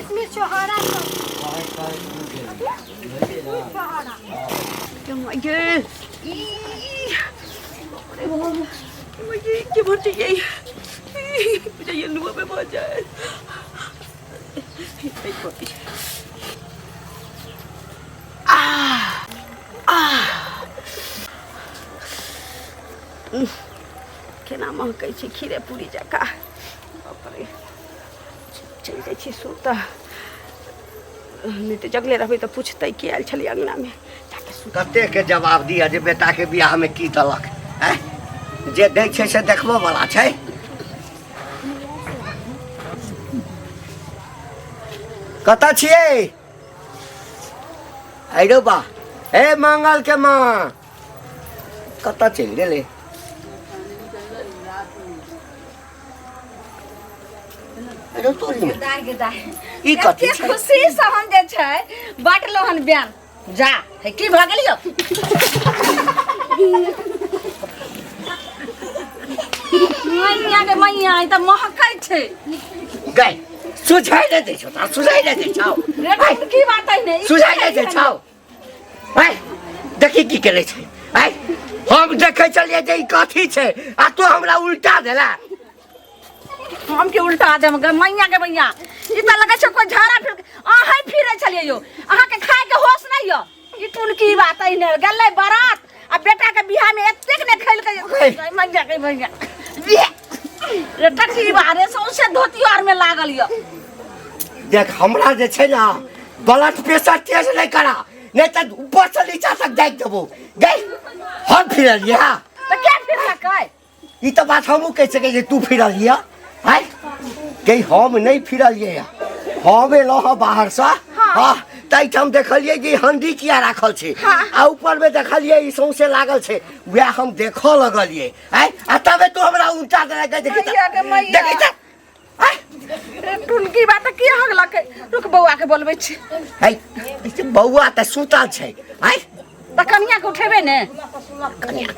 इसमें छोहारा ये मर जाइए मुझे ये लुआ पे मर जाए केना महकै छै खीरे पूरी जका बापरे चलि जाइ छी सुता नहीं तो जगले रहबै तऽ पूछतै कि आयल छली अंगना में कते के जवाब दिया जे बेटा के बियाह में की देलक हैं जे दै छै से देखबो वाला छै कतऽ छियै आइरो बा हे मंगल के माँ कतऽ चलि गेलै अरे तोरी ई कथी छै खुशी से हम जे छै बाटलो हन ब्यान जा है की भ गेलियो मैया ई त महकै छै गई सुझाई दे दे छौ सुझाई दे दे छौ रे की बात है ने सुझाई दे दे छौ आई देखी की करे छै आई हम देखे चलिए जे ई कथी छै आ तू हमरा उल्टा देला हम के उल्टा दे मैया के मैया ई त लगे छै कोई झाड़ा फिर अहाँ फिरे चलिए यो अहाँ के खाए के होश नहीं यो ई टुन की बात है ने गल्ले बारात आ बेटा के बियाह में एतेक ने खेल के मैया के मैया रे टटी बारे सौसे धोती आर में लागल यो देख हमरा जे छै ना ब्लड प्रेशर टेस्ट नहीं करा नहीं तो ऊपर से नीचा तक जाग देबो गई हम फिरलिए हां तो क्या फिरला काय ई तो बात हमहू कह सके जे तू फिरलिए हाय गई हम नहीं फिरलिए हम एलो बाहर से हां तई हम देखलिए जे हंडी किया राखल छै आ ऊपर में देखलिए ई सौसे लागल छै वे हम देखो लगलिए हाय आ तबे तू हमरा उल्टा दे देखी त टुनकी बात की हगला के रुक बौआ के बोलबै छी हाय बौआ त सुतल छै हाय त कनिया के उठेबे ने कनिया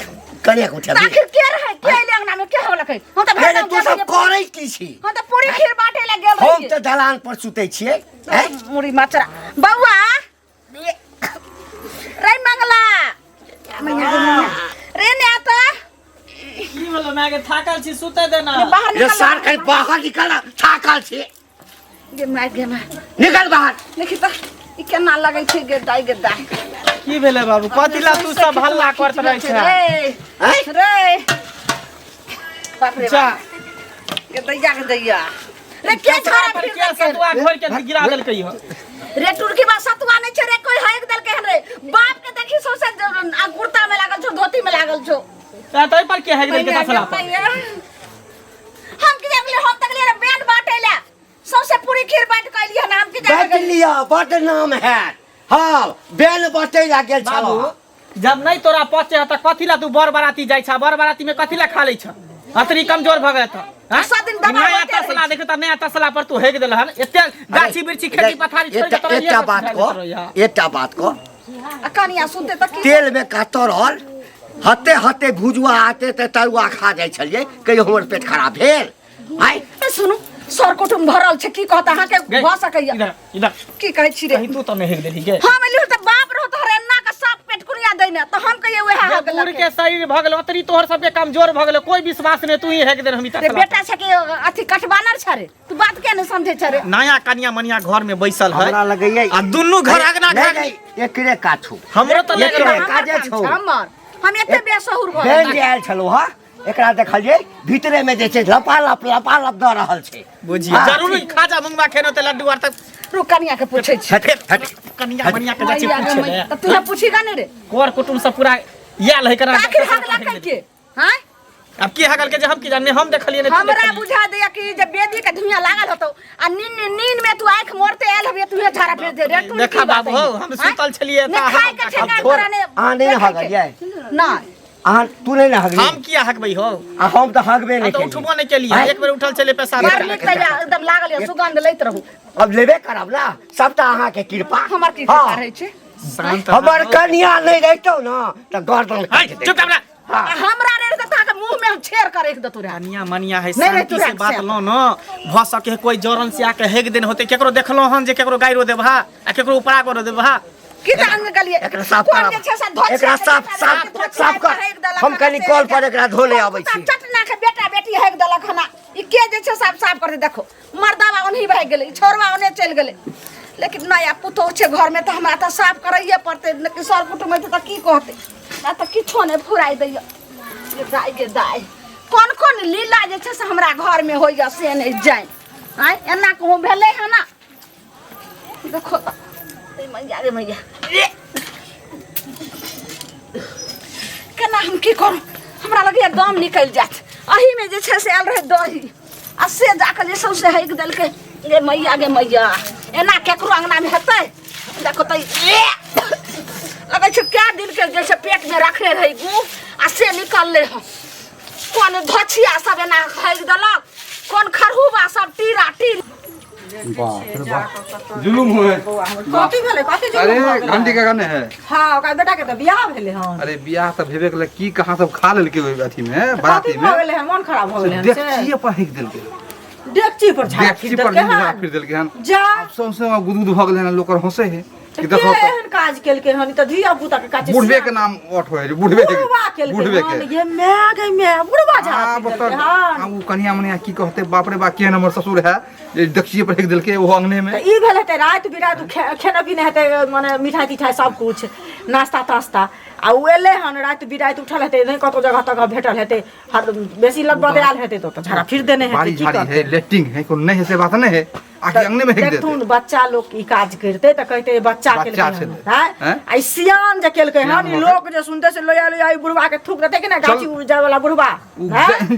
के उठेबे आखिर के रहे के अंगना में के होला के हम त अरे तू सब करै की छी हम त पूरी खीर बाटे ले गेल हम त दलान पर सुतै छियै हैं मुड़ी माचरा बौआ रे मंगला रे ने आता की बोलो मैं के थाकल छी सुते देना ये सार कहीं बाहर निकल थाकल छी गे मार निकल बाहर देखि त ई केना लागै छै गे दाई की भेले बाबू कथिला तू सब हल्ला करत रहै छै रे बाप रे जा के दैया रे के छोरा पर के सतुआ घोर के गिरा देलकै हो रे टुरकी बा सतुआ नै छै रे कोई हाइक देलकै हन रे बाप के देखि सौसे आ कुर्ता में लागल छौ धोती में लागल छौ तै पर के हाइक देलकै तसला पर हम के देखले हम तकले रे बैंड बाटेला सौसे पूरी खीर बांट के लिए नाम के बैठ लिया बड़ नाम है हां बेल बटे ला गेल छ बाबू जब नहीं तोरा पचे त कथिला तू बर बाराती जाय छ बर बाराती में कथिला खा लै छ अतरी कमजोर भ गए त सब दिन दबा नया तसला देख त नया तसला पर तू हेग देल हन एते गाछी बिरछी खेती पथारी छोड़ के तोरा एकटा बात को कनिया सुनते त तेल में कतरल हते हते भुजुआ आते ते तरुआ खा जाय छलिए कहियो हमर पेट खराब भेल आइ सुनु सर कुटुम भरल छै की कहत अहाँ के भ सकैया इधर की कहै छी रे कहीं तू त नहीं हेग देली गे हम एलियो त बाप रहो तोहरे अन्ना का साफ पेट कुनिया दैना त हम कहिए ओहे हा गेल पूर के शरीर भ गेल ओतरी तोहर सब के कमजोर भ गेल कोई विश्वास नहीं तू ही हेग दे हम रे बेटा छै के अथी कटबानर छ रे तू बात के नहीं समझे छ रे नया कन्या मनिया घर में बैसल है हमरा लगैया आ दुन्नु घर अगना घर एकरे काछू हमरो त एकरे काजे छौ हम एते बेसहुर भ बेन आयल छलो हा एकरा देखलिए भीतरे में जे छै लपा लप द रहल छै बुझिए जरूर खाजा मुंगवा खेनो त लड्डू आर तक रुक कनिया के पूछै छी हट कन्या मनिया के जाचे पूछे ले त तू पूछी गा ने रे कोर कुटुम सब पूरा याल है करा आखिर हगला कह के हां अब की हगल के जे हम की जाने हम देखलिए ने हमरा बुझा दे कि जब बेदी के धुइयां लागल होतो आ नींद में तू आंख मोड़ते आयल हबे तू झाड़ा फेर दे रे तू देखा बाबू हम सुतल छलिए त खाए के ठेका कराने आने हगलिए ना आ तू नहीं ना हगली हम किया हगबई हो आ हम तो हगबे नहीं तो उठबो नहीं केलिए एक बार उठल चले पेशाब एकदम लागल है सुगंध लैत रहू अब लेबे करब ना सबटा अहाँ के कृपा हमर की कृपा रहै छै हमर कन्या नहीं रहतो ना त गर्दन चुप हमरा हाँ। हमरा रे त ताके मुंह में छेर करे दे तोरा मनिया मनिया है नहीं, शांति तू से रख बात से। लो न भ सके कोई जोरन से आके हेग दिन होते केकरो देखलो हन जे केकरो गायरो देबहा आ केकरो उपरा करो देबहा की टांग गलिए एकरा साफ कर एकरा साफ कर हम कनी कॉल पर एकरा धोले आबै छी चटना के बेटा बेटी हेग दलक हना ई के जे छै साफ कर दे देखो मर्दावा ओनही भाग गेलै छोरवा ओने चल गेलै लेकिन नया पुतो छै घर में त हमरा त साफ करैये पड़ते कि सर कुटुम त की कहते ना त किछो ने फुराई दैय ये दाई कोन लीला जे छै से हमरा घर में होइया से नहीं जाय आय एना कहूं भेलै हना देखो त मैया रे मैया केना हम की करू हमरा लगे दम निकल जात अही में जे छै से आयल रहे दही आ से जाके जे सब से हेक देलकै गे मैया एना केकरो अंगना में हेतै देखो त लगे छै क्या दिन के जैसे पेट में रखले रही गु आ से निकलले ह कोन धछिया सब एना हेक देलक कोन खरहुबा सब टीरा टीर बाप रे बाप जुलुम हुए कथी भेलै कथी अरे घंटी का गाने है हां ओकर बेटा के त बियाह भेलै हन अरे बियाह त भेबे गेलै की कहां सब खा लेलकै ओइ अथी में बाराती में हो गेलै हन मन खराब हो गेलै हन देखिए पर हिक देलकै डेकची पर झाड़ देखी पर नहीं फिर देलकै हन जा सबसे गुदगुद भ गेलै हन लोकर हंसे है कि देखो एहन काज केलकै हन त धिया पुता के काज बुढ़वे के नाम ओठ होय बुढ़वे के बुढ़वे के ये मैं गई मैं बुढ़वा जा हां वो कन्या मनिया की कहते बाप रे बा के हमर ससुर है जे देखिए पर हिक देलकै वो अंगने में ई भेल हेतै रात बिरात खाना पीना हेतै माने मिठाई तिठाई सब कुछ नाश्ता तास्ता आ उ एले हन रात बिरात उठल हेतै नहीं कतो जगह तक भेटल हेतै बेसी लग बदल हेतै तो झाड़ा फिर देने हेतै बारी झाड़ी है लेटिंग है को नहीं है से बात नहीं है आके अंगने में हिक देते देखथुन बच्चा लोग ई काज करते त कहते बच्चा केलकै हैं आई सियान जे केलकै हन ई लोग जे सुनते से लोया लोया ई बुढ़वा के थूक देते कि ना गाची उड़ वाला बुढ़वा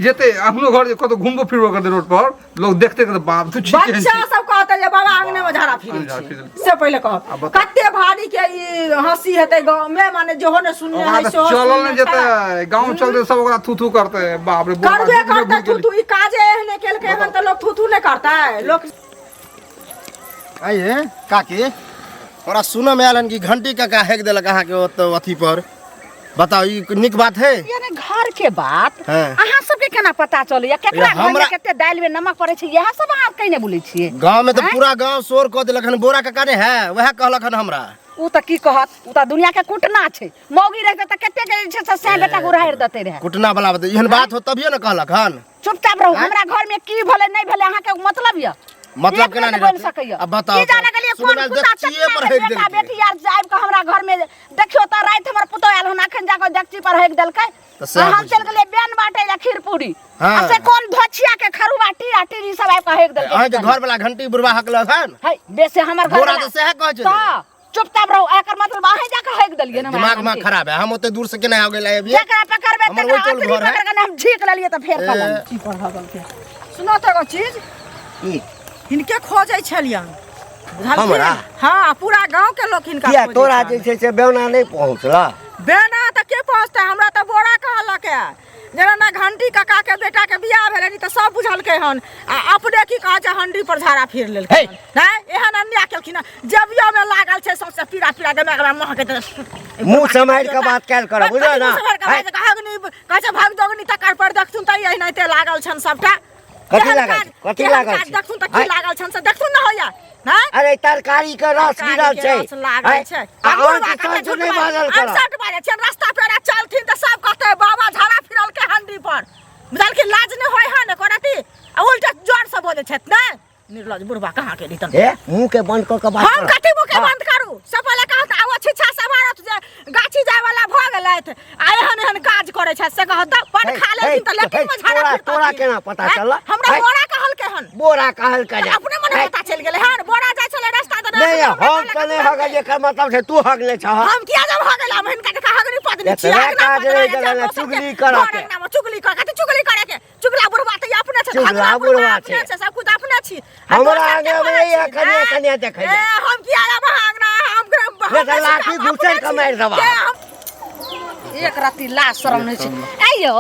जेते अपनो घर कतो घुमबो फिरबो करते रोड पर लोग देखते के बाप तू ठीक है बच्चा सब कहते जे बाबा आंगने में झाड़ा फिरै से पहले कह कते भारी के ई हंसी हेतै गांव में माने जो ने सुनने है सो चलल नहीं जेते गांव चलते सब ओकरा थू करते बाप रे करबे करते तू ई काजे एहने केलकै हन त लोग थू नहीं करता लोग आइए काकी हमरा सुनऽ में आलन कि घंटी का हेक देलक अहाँ के तो अथी पर बताओ ई निक बात है यानी घर के बात हाँ। अहाँ सबके केना पता चलैया केकरा घर में हमरा- कते दाल में नमक पड़े छै यह सब अहाँ कहीं बोलै छियै गांव में तो हैं? पूरा गांव शोर क देलक हन बोरा का ने है वह कहलक हन हमरा उ त की कहत उ त दुनिया के कुटना छै मौगी रहते त कते के छै से सै बेटा गुराहिर देते रहे कुटना वाला बता एहन बात हो तभिए न कहलक हन चुपचाप रहू हमरा घर में की भले नहीं भले अहाँ के मतलब या मतलब केना नहीं बोल रहतै? सकैया अब बताओ की जाने के लिए सुनल कौन कुत्ता देखिए पर चटना हेक बेटा देलकै। बेटी यार जाइब के हमरा घर में देखियो त रात हमर पुतो आयल हन अखन जाके देखची पर हेक देलकै तो सएह हम बुझियौ। चल गेलिए बेन बाटे ला खीर पूरी हाँ। अब से कौन धछिया के खरुआ टीरा टीरी सब आइब के हेक देलकै अहाँ के घर वाला घंटी बुढ़वा हकलक हन है बेसे हमर घर बोरा वाला। तो सह कहै छै त चुपचाप रहो एकर मतलब अहीं जाके हेक देलिए ना दिमाग में खराब है हम ओते दूर से केना हो गेलै अभी जेकरा पकड़बे हमर तकरा वही टोल आखिरी घर है। पकड़ के हम झीक लेलिए त फेर कलम की पर हगल के सुनो त एगो चीज की हिनके खोजै छलियन हमरा? हां पूरा गांव के लोग हिनका किया खोजै तोरा छलन। जे छै से बेवना नहीं पहुंचला बेना त के पहुंचते हमरा त बोरा कहलक है जेना ना घंटी काका के बेटा के बियाह भेलै नी त सब बुझलकै हन आ अपने की कह छै हंडी पर झाड़ा फिर लेलकै हे। नहीं एहन अन्याय केलखिन जबियो में लागल छै सबसे पीड़ा पीड़ा गमे गमे मुंह के मुंह समार के बात कैल कर बुझल ना कहे छै भाग जोगनी तकर पर देखथुन त एहनाइते लागल छन सबटा कथी लागल छै? कथी लागल छै? देखथुन त की हैं? लागल छन से देखथुन न होया हैं अरे तरकारी के रस गिरल छै लागल छै आ और के काज नहीं बाजल कर सट बाजे छै रास्ता पेरा चलथिन त सब कहते बाबा झाड़ा फिरल के हंडी पर बुझल के लाज न होय है न कोराती आ उल्टा जोर से बोले छत न निर्लज बुढ़वा कहां के रिटन ए मुंह के बंद कर के बात हम कर कथि मुके हाँ। बंद करू सब पहले कहत आवा छिछा सवारत जे गाछी जाय वाला भ गेलैथ आ एहन एहन काज करे छै से कहत पन हे, खा लेथिन त हे, लेकिन में झाड़ा तोरा- फिरता तोरा छी। केना पता हैं? चलला? हमरा हैं? बोरा कहल के हन बोरा कहल का जा अपने मने पता चल गेलै हन बोरा जाय छले रास्ता त नहीं हम तो नहीं हगल एकर मतलब छै तू हगले छ हम किया जब हो गेला हम हिनका के हगनी पदनी एतबे काज रहि गेलै ने, चुगली करऽ के। चुगली कर कथि चुगली करे के चुगला बुढ़वा त अपने छै चुगला भगवान बुढ़वा अपने छै। सब कुछ अपने छी हमरा आगे में ये कनिया कनिया देखै ए हम किया जब भागना हम ये त लाठी घुसेर के मारि देबा। एक राती लाश शरम नहीं छै आइयो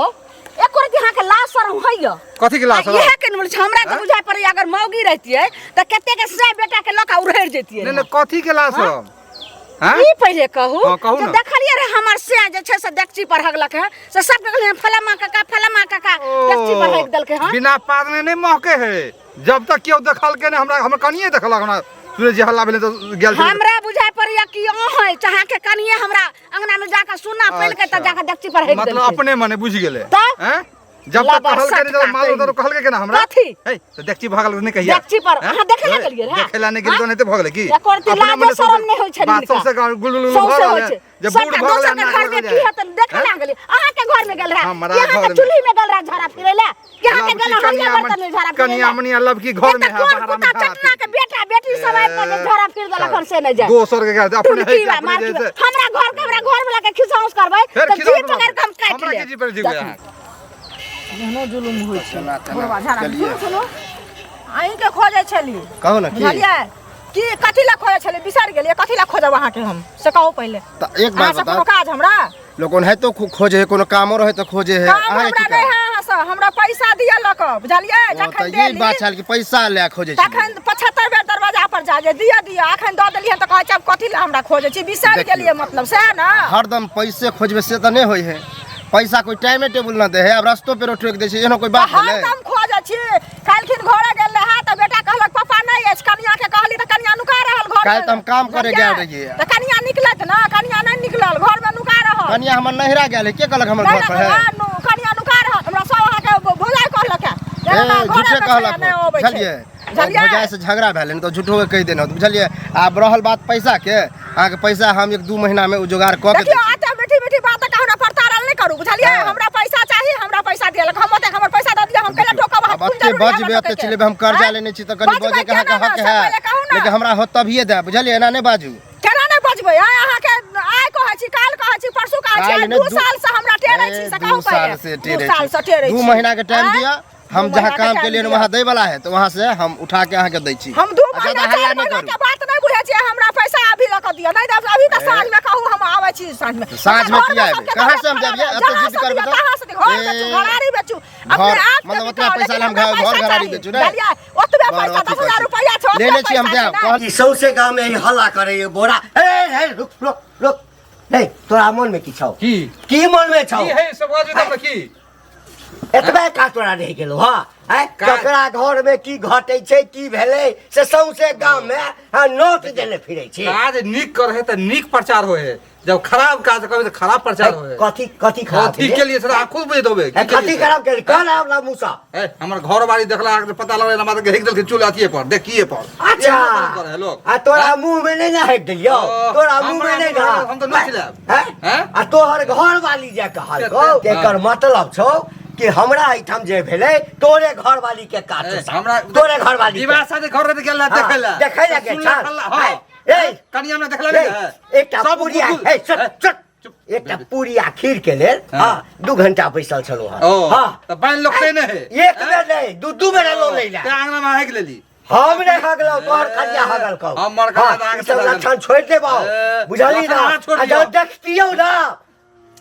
एक राती हां के लाश शरम होइयो कथी के लाश ये के बोल हमरा के बुझाय पड़ै अगर मौगी रहतिए त कते के से बेटा के लका उड़ैर जतिए नहीं नहीं कथी के लाश हैं? ई पहले कहू हाँ, कहू जे ना। देखलिए रे हमर से जे छै से डेकची पर हगलक है से सब कहलिए फलामा काका डेकची पर हग देलके हां बिना पादने नहीं महके है जब तक केओ देखल के नहीं हमरा कनिए देखलक हमरा सूरज जी हल्ला भेले तो गेल छलै। हमरा बुझाय पड़िया कि है चाहे के कनिए हमरा अंगना में जाके सुना पहल के त अच्छा। जाके डेकची पर हग देलके मतलब अपने मने बुझ गेले तो? हैं जब तक कहल के नहीं जब माल तो कहल के ना हमरा कथी? है तो देखची भागल नहीं कहिया डेकची पर हैं? अहाँ देखे ला गेलिए रे देखे ला नहीं गेल तो नहीं तो भगले की एकर ते अपने लाजे मने शरम सबसे- नहीं होय छै बात सबसे गुलगुल सौंसे भरल होय है छै जब सब बूढ़ दोसर भगल के घर में की हेतै देखे ला गेलिए अहाँ के घर में गेल रहा हमरा यहाँ घर के में। चूल्ही में गेल रहा झड़ा फिरे ला कि अहाँ के गेल हरिया बर्तन में झड़ा फिरे कनिया मनिया लब की घर में है कौन कुत्ता चटना के बेटा बेटी सब आइ के झड़ा फिर देला घर से नहीं जाए दोसर के घर अपने है टुनकी बा, अपने मार के जैसे हमरा घर वाला के खिसाउस करबै फिर तो खिलाओ जीप पकड़ के हम काट हमरा ले के जी पर जी गया एहनो जुलुम होय छै बुढ़वा झड़ा चलिए। सुनो अहीं के खोजे छली कहो ना की बुझलिए कि कथी ला खोजे छली बिसर गेलिए कथी ला खोजब अहाँ के हम से कहू पहले तो एक बात अहाँ से कोनो बताओ काज हमरा लोगन है तो खोजे है कोनो कामो रहे तो खोजे है काम अहाँ हमरा की नहीं है अहाँ से हमरा पैसा दिया लक बुझलिए तो जखन यही बात देली छल कि पैसा ले खोजे छी तखन 75 बेर दरवाजा पर जा जे दिया अखन दऽ देलिए त कहै छै कथी ला हमरा खोजे छी बिसर देखियौ। गेलिए मतलब सएह ना हरदम पैसे खोजबे से तो नहीं होई है पैसा कोई टाइमे टेबुल ना दे है अब रास्तों पे रोक दे छै एहनो कोई बात भेलै हरदम खोजे छी काल्हिखिन घरे गेल रहा त बेटा कहलक पापा नहीं अछि कनिया के कहली त कनिया नुका रहल घर काल्हि तऽ हम काम करे गेल रहियै। त कनिया निकलत ना कनिया नहीं निकलल घर में नुका रहल कनिया हमर नहिरा गेल है के कहलक हमर घर पर है कनिया नुका रहल हमरा सब अहाँ के भोजाय कहलक है ए झूठे कहलक बुझलिए भौजाई से झगड़ा भेलै तो झूठो के कहि देना बुझलिए आब रहल बात पैसा के अहाँ के पैसा हम 1-2 महीना में जुगाड़ क के देखियो आते मीठी बात का हमरा प्रतारण नहीं करू बुझलिए हमरा पैसा चाहिए हमरा पैसा दियलक हम ओते हमर पैसा दऽ दिया हम केले ठोकब अब अते बजबे अते चलेबे हम कर्जा लेने छी तो कनी बजे के अहाँ के हक है लेकिन हमरा हो तभिए दे बुझलिए एना नहीं बाजू केना नहीं बजबै अहाँ के आइ कहै छी काल कहै छी परसू कहै छी 2 साल से हमरा टेरै छी से कहू 2 साल से टेरै 2 साल से टेरै छी 2 महीना के टाइम दिया हम 2 जहाँ महीना के काम टाइम के लिए दिया। वहाँ दे वाला है तो वहाँ से हम उठा के अहाँ के दै छी हम 2 आ महीना ज्यादा हल्ला 4 नहीं महीना करू के बात नहीं बुझै छी हमरा पैसा अभी लक दिया नहीं दे अभी त साँझ में कहू हम आबै छी साँझ में साँझ में किया आबे कहाँ से हम जाबिए एते जिद करबे तो कहाँ से घर बेचू घरारी बेचू अपने घर आप मतलब उतना पैसा ले हम घर घरारी बेचू ने ओतबे पैसा 10,000 रुपया छै लेने छी हम देब कहल ई सौसे गाँव में हल्ला करे ये बोरा ए रुक नहीं तोरा मन में की छौ की मन में छौ की है सब बाजू तब की एतबे का तोरा रह गेलो हां ककरा घर में की घटै छै की भेलै से सौसे गाँव में नोट देने फिरै छी काज नीक करे त नीक प्रचार होए है जब खराब काज करबे त खराब प्रचार होए कथी खराब ठीक के लिए सर आप खुद बुझ दोबे कथी खराब कर कौन आवला मूसा ए हमर घर बाड़ी देखला पता लगले हमरा के हेक देल के चूल अथिए पर देखिए पर अच्छा करे लोग आ तोरा मुंह में नहीं ना हेक दिलियो तोरा मुंह में नहीं घा हम तो नहीं खिलाब हैं आ तोहर घर वाली जे कहल को एकर मतलब छौ कि हमरा एठाम जे भेलै तोरे घर वाली के काट हमरा तोरे घर वाली विवाह शादी घर रे गेला देखला देखै लगे हां ए कनिया में देखला नहीं एकटा पूरिया ए चुप एकटा पूरिया खीर के लेल हां 2 घंटा बैसल छलो हां त बैन लोकते नहीं है एक बेर नहीं दू बेर लो लैला ते आंगना में हेक लेली हम नहीं हगलो तोहर खलिया हगल को हमर खलिया आगे सब लक्षण छोड़ देबो बुझली ना आ जब देखतियौ ना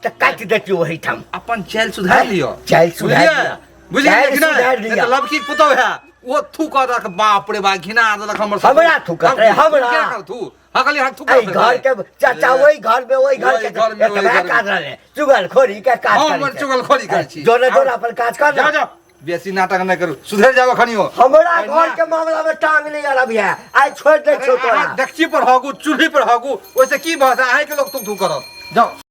त काट देतियौ वही ठाम अपन चैल सुधार लियो चैल सुधार लिया बुझलिए कि सुधार नहीं लिया त लबकी पुतो है वो थू कर रख बाप रे बा घिना देलक हमर हमरा थूकत रहे हमरा क्या कर तू हकली हाथ थू ए घर के चाचा वही घर में वही घर के एकबे काज रहे चुगल खोरी के काज करे हमर चुगल खोरी कर छी जोने अपन काज कर जा जा बेसी नाटक नहीं करू सुधर जाओ खनियो हमरा घर के मामला में टांग नहीं अरब है आई छोड़ दे छो तोरा देखची पर हगू चूल्ही पर हगू ओइसे की भाषा आइ के लोग तू करत जाओ